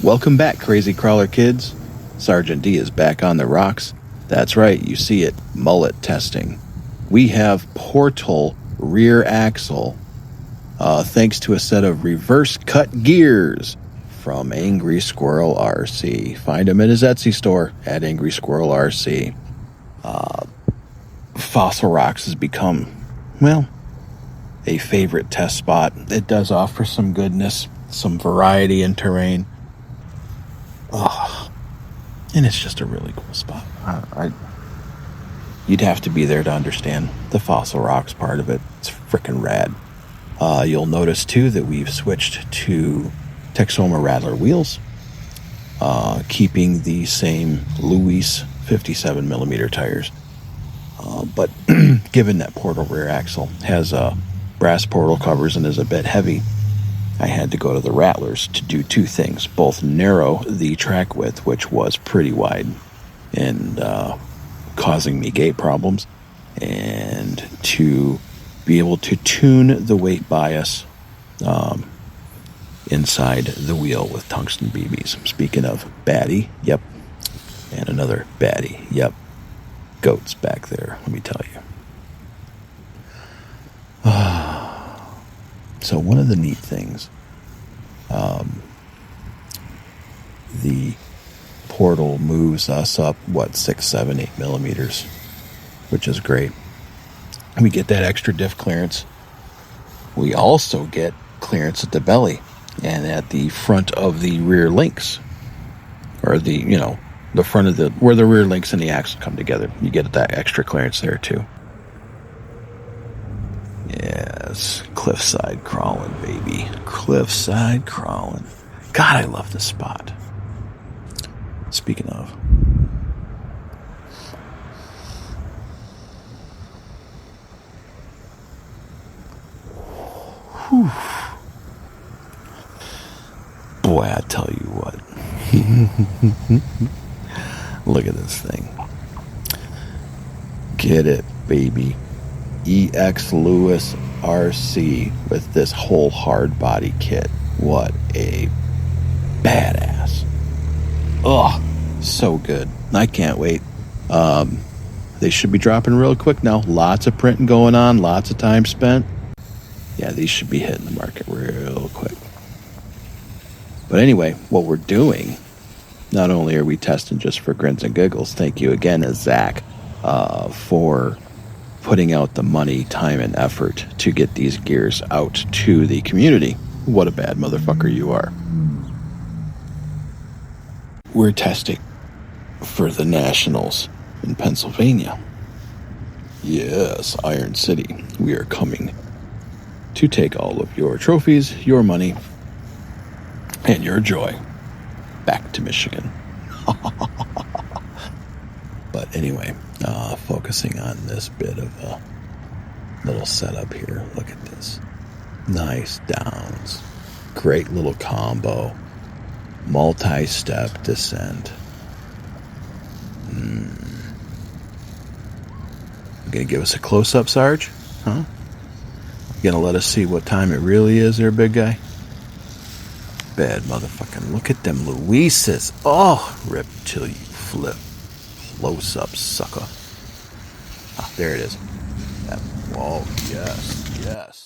Welcome back, crazy crawler kids. Sergeant D is back on the rocks. That's right, you see it, mullet testing. We have portal rear axle, thanks to a set of reverse cut gears from Angry Squirrel RC. Find him at his Etsy store at Angry Squirrel RC. Fossil Rocks has become, well, a favorite test spot. It does offer some goodness, some variety in terrain. Oh, and it's just a really cool spot. You'd have to be there to understand the Fossil Rocks part of it. It's freaking rad. You'll notice too that we've switched to Texoma Rattler wheels, keeping the same Luis 57 millimeter tires. But given that portal rear axle has brass portal covers and is a bit heavy, I had to go to the Rattlers to do two things: both narrow the track width, which was pretty wide and causing me gate problems, and to be able to tune the weight bias inside the wheel with tungsten BBs. Speaking of baddie, yep, and another baddie, yep, goats back there, let me tell you. So one of the neat things, the portal moves us up, 6, 7, 8 millimeters, which is great. We get that extra diff clearance. We also get clearance at the belly and at the front of the rear links, or the front of where the rear links and the axle come together. You get that extra clearance there too. Yes, cliffside crawling, baby. Cliffside crawling. God, I love this spot. Speaking of, whew. Boy, I tell you what. Look at this thing. Get it, baby. EX Lewis RC with this whole hard body kit. What a badass. Oh, so good. I can't wait. They should be dropping real quick now. Lots of printing going on, lots of time spent. Yeah, these should be hitting the market real quick. But anyway, what we're doing, not only are we testing just for grins and giggles, thank you again, Zach, for putting out the money, time, and effort to get these gears out to the community. What a bad motherfucker you are. We're testing for the Nationals in Pennsylvania. Yes, Iron City. We are coming to take all of your trophies, your money, and your joy back to Michigan. But anyway, focusing on this bit of a little setup here. Look at this. Nice downs. Great little combo. Multi-step descent. You gonna give us a close-up, Sarge? Huh? You gonna let us see what time it really is there, big guy? Bad motherfucking. Look at them Luises. Oh, rip till you flip. Close up, sucker. Ah, there it is. Oh, yes, yes.